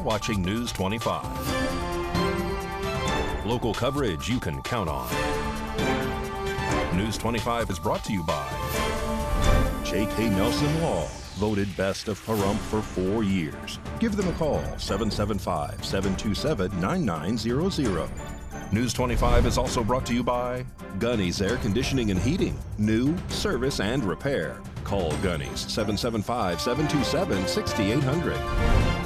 watching News 25. Local coverage you can count on. News 25 is brought to you by J.K. Nelson Law, voted best of Pahrump for 4 years. Give them a call, 775-727-9900. News 25 is also brought to you by Gunny's Air Conditioning and Heating. New, service, and repair. Call Gunny's, 775-727-6800.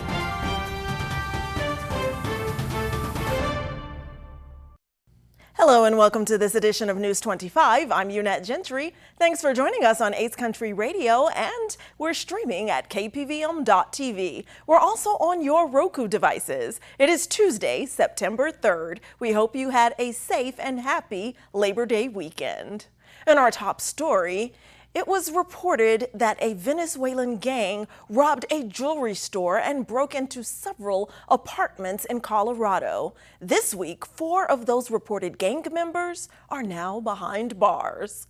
Hello and welcome to this edition of News 25. I'm Unette Gentry. Thanks for joining us on 8th Country Radio, and we're streaming at KPVM.TV. We're also on your Roku devices. It is Tuesday, September 3rd. We hope you had a safe and happy Labor Day weekend. In our top story, it was reported that a Venezuelan gang robbed a jewelry store and broke into several apartments in Colorado. This week, 4 of those reported gang members are now behind bars.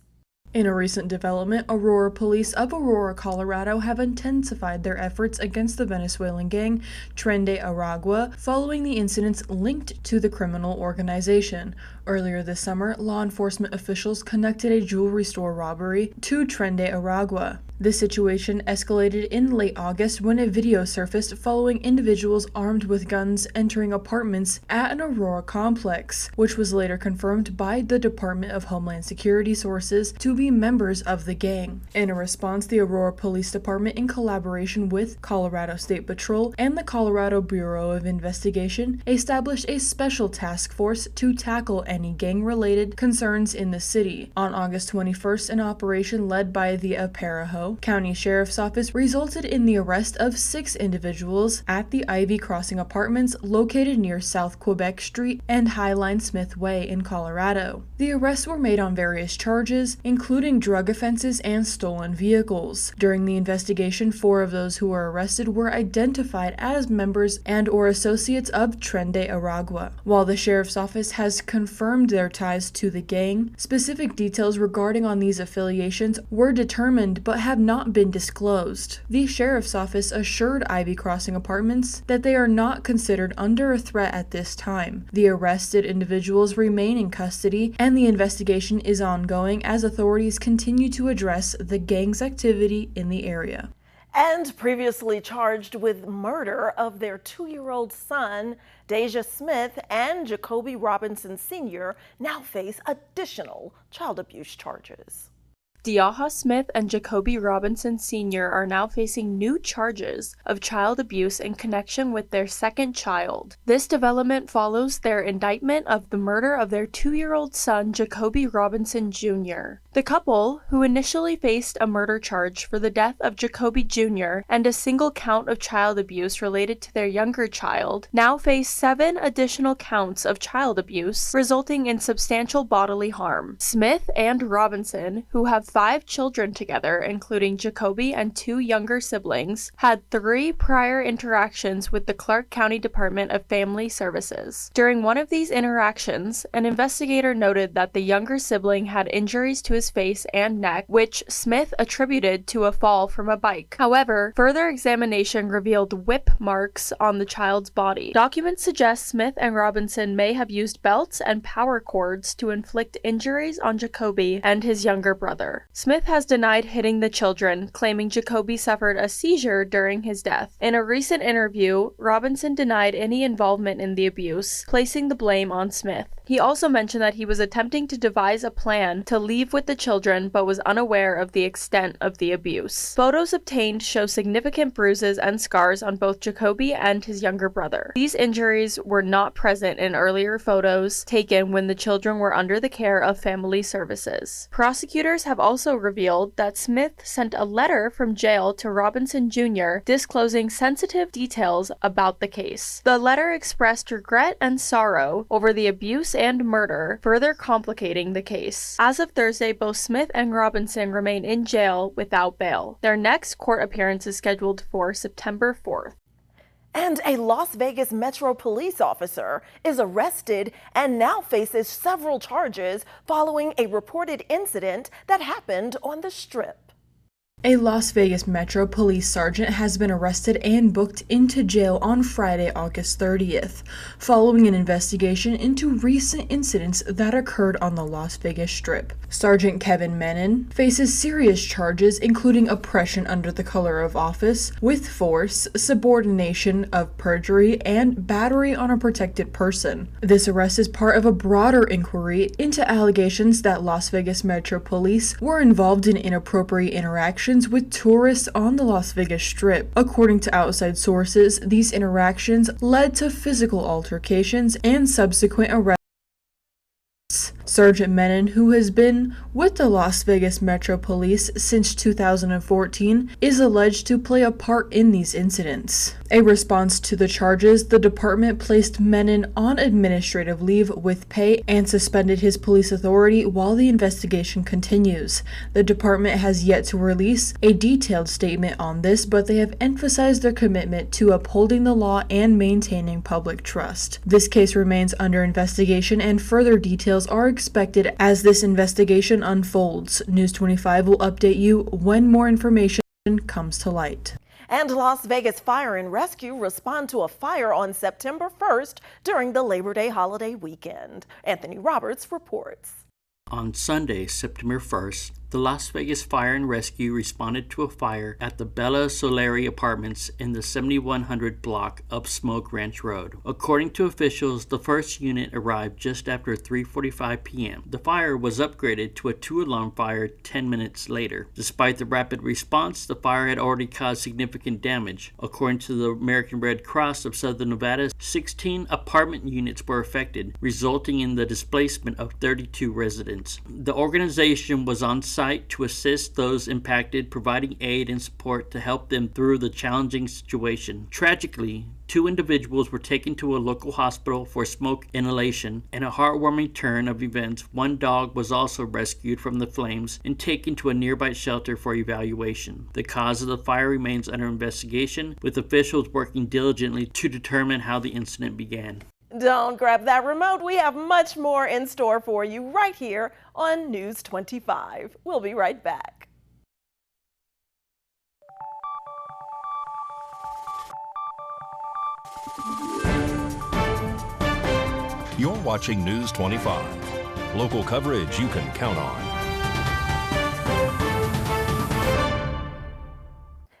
In a recent development, Aurora police of Aurora, Colorado have intensified their efforts against the Venezuelan gang Tren de Aragua following the incidents linked to the criminal organization. Earlier this summer, law enforcement officials conducted a jewelry store robbery to Tren de Aragua. This situation escalated in late August when a video surfaced following individuals armed with guns entering apartments at an Aurora complex, which was later confirmed by the Department of Homeland Security sources to be members of the gang. In a response, the Aurora Police Department, in collaboration with Colorado State Patrol and the Colorado Bureau of Investigation, established a special task force to tackle any gang-related concerns in the city. On August 21st, an operation led by the Pahrump County Sheriff's Office resulted in the arrest of 6 individuals at the Ivy Crossing Apartments located near South Quebec Street and Highline Smith Way in Colorado. The arrests were made on various charges, including drug offenses and stolen vehicles. During the investigation, 4 of those who were arrested were identified as members and or associates of Tren de Aragua. While the Sheriff's Office has confirmed their ties to the gang, specific details regarding on these affiliations were determined but have not been disclosed. The Sheriff's Office assured Ivy Crossing Apartments that they are not considered under a threat at this time. The arrested individuals remain in custody, and the investigation is ongoing as authorities continue to address the gang's activity in the area. And previously charged with murder of their 2-year-old son, Deja Smith and Jacoby Robinson Sr. now face additional child abuse charges. Deja Smith and Jacoby Robinson Sr. are now facing new charges of child abuse in connection with their second child. This development follows their indictment of the murder of their 2-year-old son, Jacoby Robinson Jr. The couple, who initially faced a murder charge for the death of Jacoby Jr. and a single count of child abuse related to their younger child, now face 7 additional counts of child abuse, resulting in substantial bodily harm. Smith and Robinson, who have 5 children together, including Jacoby and 2 younger siblings, had 3 prior interactions with the Clark County Department of Family Services. During one of these interactions, an investigator noted that the younger sibling had injuries to his face and neck, which Smith attributed to a fall from a bike. However, further examination revealed whip marks on the child's body. Documents suggest Smith and Robinson may have used belts and power cords to inflict injuries on Jacoby and his younger brother. Smith has denied hitting the children, claiming Jacoby suffered a seizure during his death. In a recent interview, Robinson denied any involvement in the abuse, placing the blame on Smith. He also mentioned that he was attempting to devise a plan to leave with the children but was unaware of the extent of the abuse. Photos obtained show significant bruises and scars on both Jacoby and his younger brother. These injuries were not present in earlier photos taken when the children were under the care of family services. Prosecutors have also revealed that Smith sent a letter from jail to Robinson Jr. disclosing sensitive details about the case. The letter expressed regret and sorrow over the abuse and murder, further complicating the case. As of Thursday, both Smith and Robinson remain in jail without bail. Their next court appearance is scheduled for September 4th. And a Las Vegas Metro police officer is arrested and now faces several charges following a reported incident that happened on the Strip. A Las Vegas Metro Police sergeant has been arrested and booked into jail on Friday, August 30th, following an investigation into recent incidents that occurred on the Las Vegas Strip. Sergeant Kevin Menon faces serious charges including oppression under the color of office, with force, subordination of perjury, and battery on a protected person. This arrest is part of a broader inquiry into allegations that Las Vegas Metro Police were involved in inappropriate interactions with tourists on the Las Vegas Strip. According to outside sources, these interactions led to physical altercations and subsequent arrests. Sergeant Menon, who has been with the Las Vegas Metro Police since 2014, is alleged to play a part in these incidents. A response to the charges, the department placed Menon on administrative leave with pay and suspended his police authority while the investigation continues. The department has yet to release a detailed statement on this, but they have emphasized their commitment to upholding the law and maintaining public trust. This case remains under investigation and further details are expected as this investigation unfolds. News 25 will update you when more information comes to light. And Las Vegas Fire and Rescue respond to a fire on September 1st during the Labor Day holiday weekend. Anthony Roberts reports. On Sunday, September 1st, the Las Vegas Fire and Rescue responded to a fire at the Bella Soleri Apartments in the 7100 block of Smoke Ranch Road. According to officials, the first unit arrived just after 3:45 p.m. The fire was upgraded to a 2-alarm fire 10 minutes later. Despite the rapid response, the fire had already caused significant damage. According to the American Red Cross of Southern Nevada, 16 apartment units were affected, resulting in the displacement of 32 residents. The organization was on site to assist those impacted, providing aid and support to help them through the challenging situation. Tragically, 2 individuals were taken to a local hospital for smoke inhalation. In a heartwarming turn of events, 1 dog was also rescued from the flames and taken to a nearby shelter for evaluation. The cause of the fire remains under investigation, with officials working diligently to determine how the incident began. Don't grab that remote. We have much more in store for you right here on News 25. We'll be right back. You're watching News 25. Local coverage you can count on.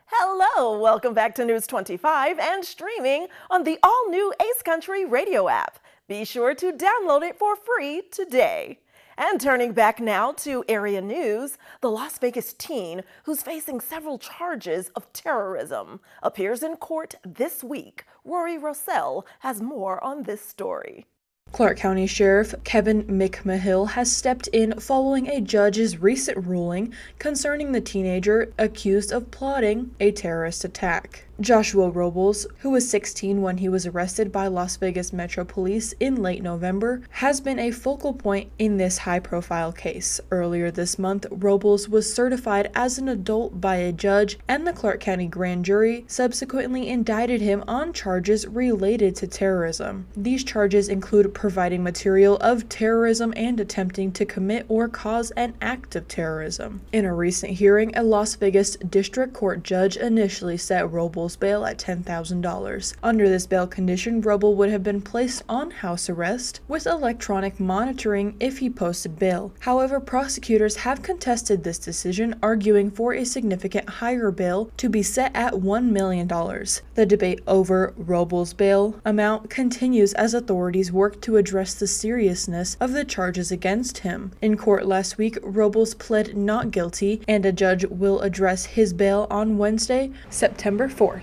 Hello, welcome back to News 25 and streaming on the all-new Ace Country radio app. Be sure to download it for free today. And turning back now to area news, the Las Vegas teen who's facing several charges of terrorism appears in court this week. Rory Rossell has more on this story. Clark County Sheriff Kevin McMahill has stepped in following a judge's recent ruling concerning the teenager accused of plotting a terrorist attack. Joshua Robles, who was 16 when he was arrested by Las Vegas Metro Police in late November, has been a focal point in this high-profile case. Earlier this month, Robles was certified as an adult by a judge, and the Clark County grand jury subsequently indicted him on charges related to terrorism. These charges include providing material of terrorism and attempting to commit or cause an act of terrorism. In a recent hearing, a Las Vegas District Court judge initially set Robles bail at $10,000. Under this bail condition, Robles would have been placed on house arrest with electronic monitoring if he posted bail. However, prosecutors have contested this decision, arguing for a significant higher bail to be set at $1 million. The debate over Robles' bail amount continues as authorities work to address the seriousness of the charges against him. In court last week, Robles pled not guilty, and a judge will address his bail on Wednesday, September 4th.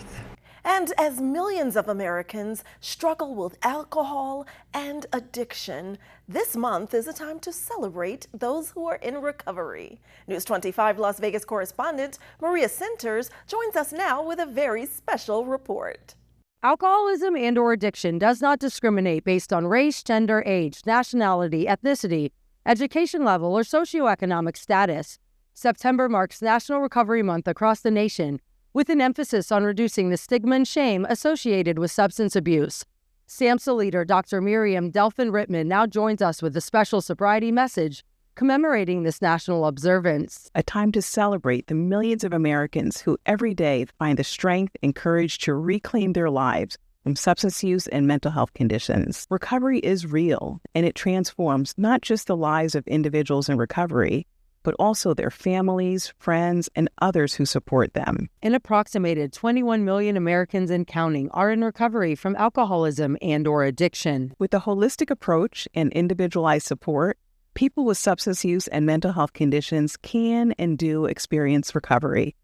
And as millions of Americans struggle with alcohol and addiction, this month is a time to celebrate those who are in recovery. News 25 Las Vegas correspondent Maria Centers joins us now with a very special report. Alcoholism and/or addiction does not discriminate based on race, gender, age, nationality, ethnicity, education level, or socioeconomic status. September marks National Recovery Month across the nation, with an emphasis on reducing the stigma and shame associated with substance abuse. SAMHSA leader Dr. Miriam Delphin Rittman now joins us with a special sobriety message commemorating this national observance. A time to celebrate the millions of Americans who every day find the strength and courage to reclaim their lives from substance use and mental health conditions. Recovery is real, and it transforms not just the lives of individuals in recovery, but also their families, friends, and others who support them. An approximated 21 million Americans and counting are in recovery from alcoholism and/or addiction. With a holistic approach and individualized support, people with substance use and mental health conditions can and do experience recovery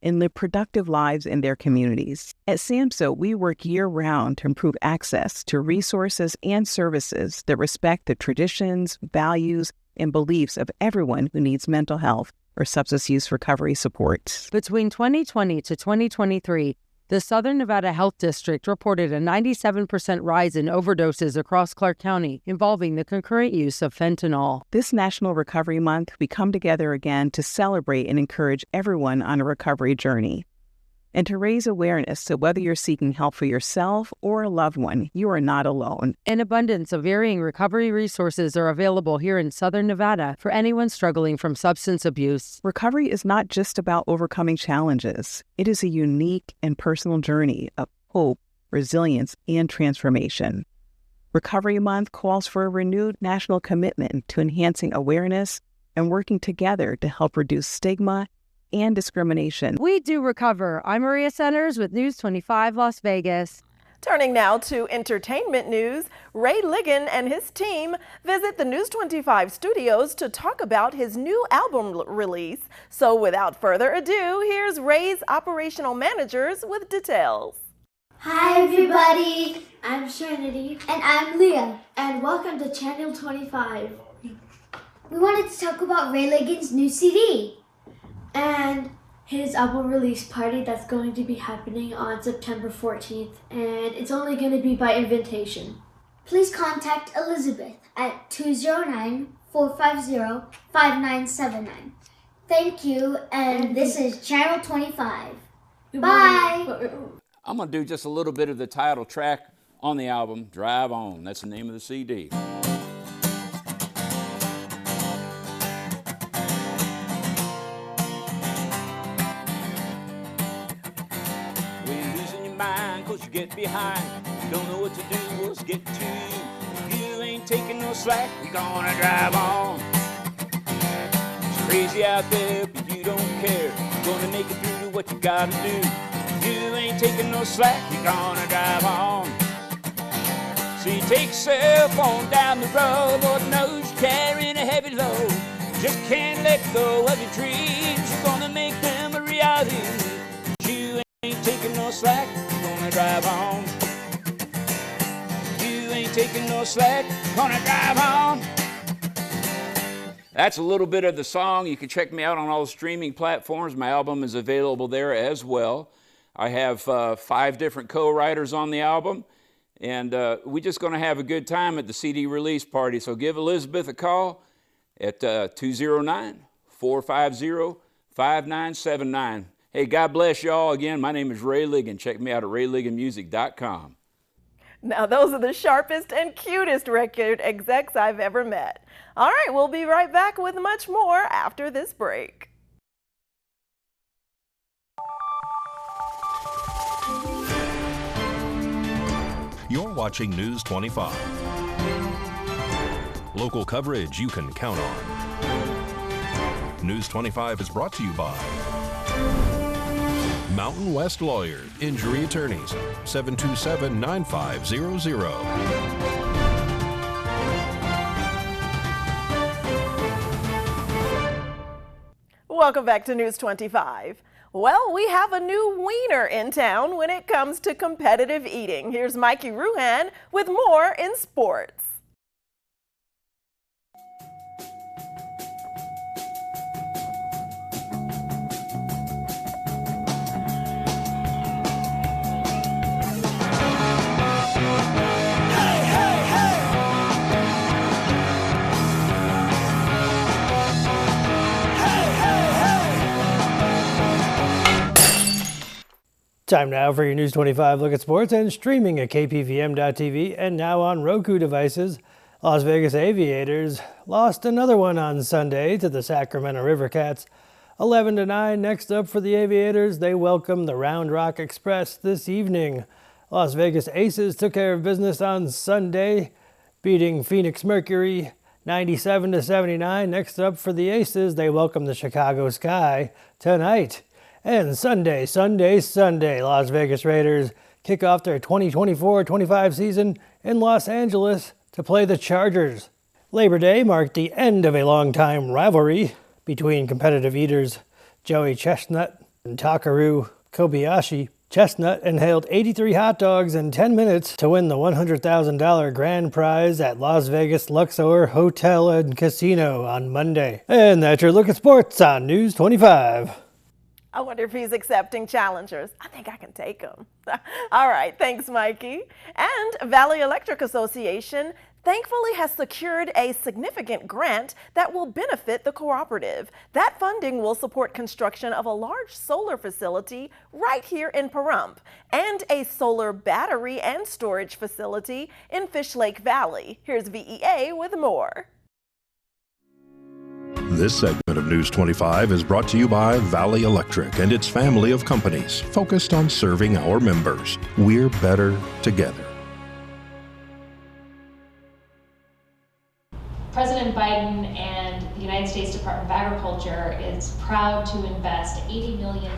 and live productive lives in their communities. At SAMHSA, we work year-round to improve access to resources and services that respect the traditions, values, and beliefs of everyone who needs mental health or substance use recovery support. Between 2020 to 2023, the Southern Nevada Health District reported a 97% rise in overdoses across Clark County involving the concurrent use of fentanyl. This National Recovery Month, we come together again to celebrate and encourage everyone on a recovery journey, and to raise awareness so whether you're seeking help for yourself or a loved one, you are not alone. An abundance of varying recovery resources are available here in Southern Nevada for anyone struggling from substance abuse. Recovery is not just about overcoming challenges. It is a unique and personal journey of hope, resilience, and transformation. Recovery Month calls for a renewed national commitment to enhancing awareness and working together to help reduce stigma and discrimination. We do recover. I'm Maria Centers with News 25 Las Vegas. Turning now to entertainment news, Ray Ligon and his team visit the News 25 studios to talk about his new album release. So without further ado, here's Ray's operational managers with details. Hi everybody, I'm Trinity. And I'm Leah. And welcome to Channel 25. We wanted to talk about Ray Ligon's new CD and his album release party that's going to be happening on September 14th, and it's only going to be by invitation. Please contact Elizabeth at 209-450-5979. Thank you, and this is Channel 25. Bye! I'm going to do just a little bit of the title track on the album, Drive On. That's the name of the CD. Cause you get behind, you don't know what to do, what's getting to you. You ain't taking no slack, you're gonna drive on. It's crazy out there, but you don't care. You're gonna make it through what you gotta do. You ain't taking no slack, you're gonna drive on. So you take yourself on down the road, Lord knows you're carrying a heavy load. Just can't let go of your dreams, you're gonna make them a reality. You ain't taking no slack, drive on. You ain't taking no slack, gonna drive on. That's a little bit of the song. You can check me out on all the streaming platforms. My album is available there as well. I have 5 different co-writers on the album, and we're just gonna have a good time at the CD release party. So give Elizabeth a call at 209-450-5979. Hey, God bless y'all. Again, my name is Ray Ligon. Check me out at rayligonmusic.com. Now, those are the sharpest and cutest record execs I've ever met. All right, we'll be right back with much more after this break. You're watching News 25. Local coverage you can count on. News 25 is brought to you by Mountain West Lawyers, Injury Attorneys, 727-9500. Welcome back to News 25. Well, we have a new wiener in town when it comes to competitive eating. Here's Mikey Ruhan with more in sports. Time now for your News 25 look at sports and streaming at KPVM.TV and now on Roku devices. Las Vegas Aviators lost another one on Sunday to the Sacramento River Cats. 11-9. Next up for the Aviators, they welcome the Round Rock Express this evening. Las Vegas Aces took care of business on Sunday, beating Phoenix Mercury 97-79. Next up for the Aces, they welcome the Chicago Sky tonight. And Sunday, Las Vegas Raiders kick off their 2024-25 season in Los Angeles to play the Chargers. Labor Day marked the end of a long-time rivalry between competitive eaters Joey Chestnut and Takaru Kobayashi. Chestnut inhaled 83 hot dogs in 10 minutes to win the $100,000 grand prize at Las Vegas Luxor Hotel and Casino on Monday. And that's your look at sports on News 25. I wonder if he's accepting challengers. I think I can take them. All right, thanks, Mikey. And Valley Electric Association thankfully has secured a significant grant that will benefit the cooperative. That funding will support construction of a large solar facility right here in Pahrump and a solar battery and storage facility in Fish Lake Valley. Here's VEA with more. This segment of News 25 is brought to you by Valley Electric and its family of companies focused on serving our members. We're better together. President Biden and the United States Department of Agriculture is proud to invest $80 million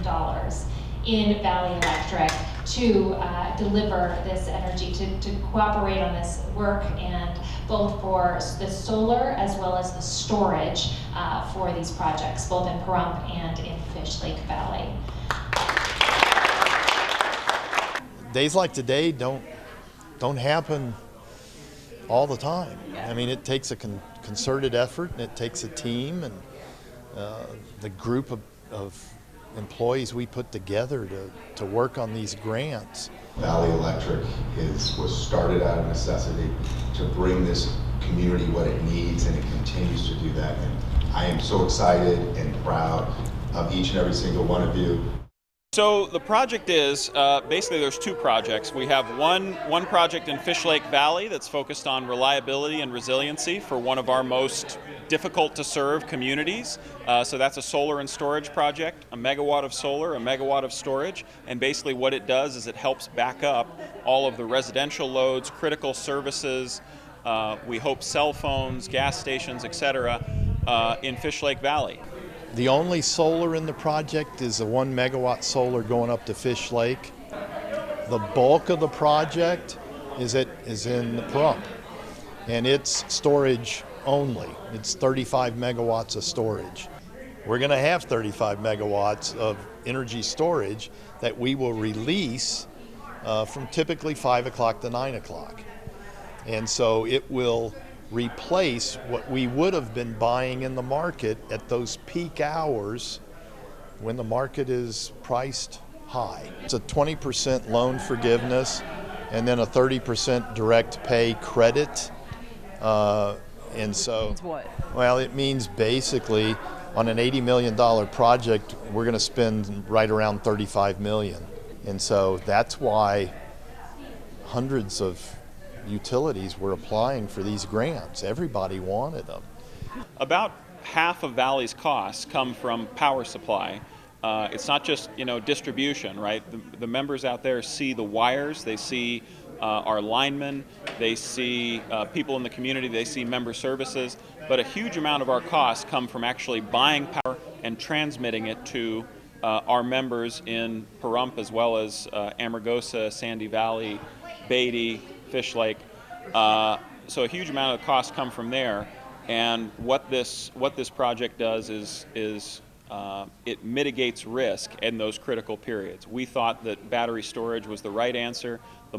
in Valley Electric to deliver this energy, to cooperate on this work, and both for the solar as well as the storage for these projects, both in Pahrump and in Fish Lake Valley. Days like today don't happen all the time. I mean, it takes a concerted effort, and it takes a team, and the group of employees we put together to work on these grants. Valley Electric was started out of necessity to bring this community what it needs, and it continues to do that. And I am so excited and proud of each and every single one of you. So the project is, basically there's two projects. We have one project in Fish Lake Valley that's focused on reliability and resiliency for one of our most difficult to serve communities. So that's a solar and storage project, a megawatt of solar, a megawatt of storage. And basically what it does is it helps back up all of the residential loads, critical services, we hope cell phones, gas stations, etc. In Fish Lake Valley. The only solar in the project is a 1 megawatt solar going up to Fish Lake. The bulk of the project is in the Pahrump, and it's storage only. It's 35 megawatts of storage. We're going to have 35 megawatts of energy storage that we will release from typically 5 o'clock to 9 o'clock. And so it will replace what we would have been buying in the market at those peak hours when the market is priced high. It's a 20% loan forgiveness and then a 30% direct pay credit. And so, well, it means basically on an $80 million project, we're going to spend right around $35 million. And so that's why hundreds of utilities were applying for these grants. Everybody wanted them. About half of Valley's costs come from power supply. It's not just distribution, right? The members out there see the wires, they see our linemen, they see people in the community, they see member services, but a huge amount of our costs come from actually buying power and transmitting it to our members in Pahrump as well as Amargosa, Sandy Valley, Beatty, Fish Lake. So a huge amount of costs come from there, and what this project does is it mitigates risk in those critical periods. We thought that battery storage was the right answer. The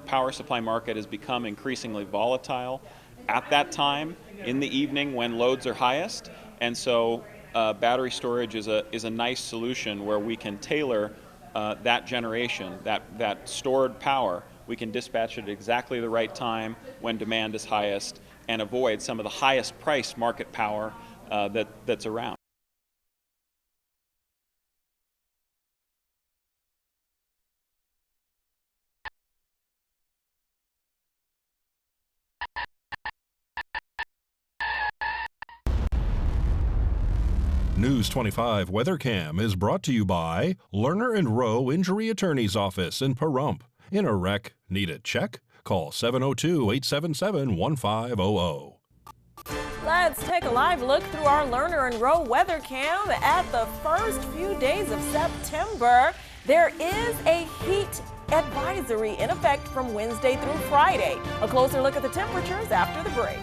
power supply market has become increasingly volatile at that time in the evening when loads are highest, and so battery storage is a nice solution where we can tailor that generation, that stored power. We can dispatch it at exactly the right time when demand is highest and avoid some of the highest priced market power that's around. News 25 Weather Cam is brought to you by Lerner and Rowe Injury Attorney's Office in Pahrump. In a wreck, need a check? Call 702-877-1500. Let's take a live look through our Lerner and Rowe weather cam at the first few days of September. There is a heat advisory in effect from Wednesday through Friday. A closer look at the temperatures after the break.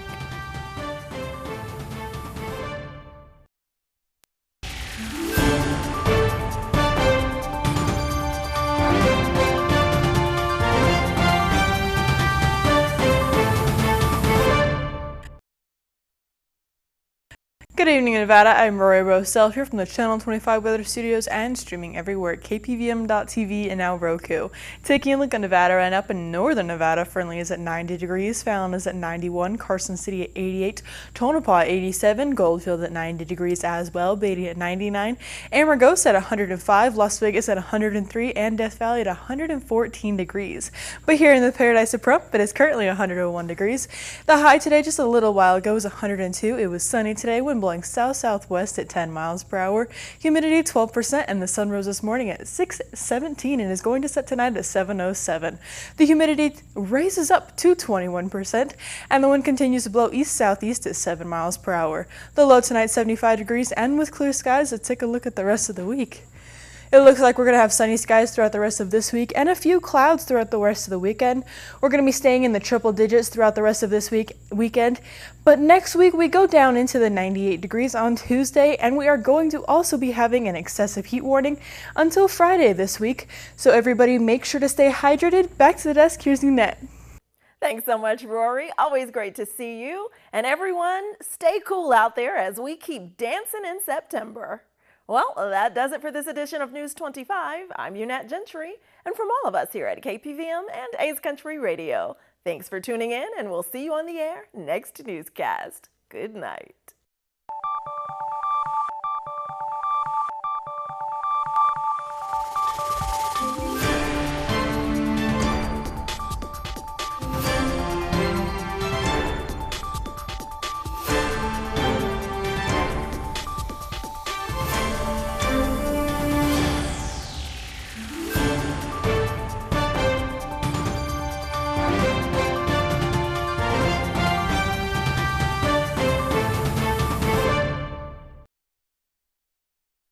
Good evening, Nevada. I'm Rory Rosell here from the Channel 25 Weather Studios and streaming everywhere at KPVM.TV and now Roku. Taking a look at Nevada, and up in northern Nevada, Fernley is at 90 degrees, Fallon is at 91, Carson City at 88, Tonopah at 87, Goldfield at 90 degrees as well, Beatty at 99, Amargosa at 105, Las Vegas at 103, and Death Valley at 114 degrees. But here in the Paradise of Pahrump, it is currently 101 degrees. The high today just a little while ago was 102. It was sunny today, wind blowing south-southwest at 10 miles per hour, humidity 12%, and the sun rose this morning at 6:17 and is going to set tonight at 7:07. The humidity raises up to 21%, and the wind continues to blow east-southeast at 7 miles per hour. The low tonight 75 degrees, and with clear skies, let's take a look at the rest of the week. It looks like we're going to have sunny skies throughout the rest of this week and a few clouds throughout the rest of the weekend. We're going to be staying in the triple digits throughout the rest of this weekend. But next week we go down into the 98 degrees on Tuesday, and we are going to also be having an excessive heat warning until Friday this week. So everybody make sure to stay hydrated. Back to the desk, here's Unette. Thanks so much, Rory. Always great to see you. And everyone, stay cool out there as we keep dancing in September. Well, that does it for this edition of News 25. I'm Unette Gentry, and from all of us here at KPVM and A's Country Radio, thanks for tuning in, and we'll see you on the air next newscast. Good night.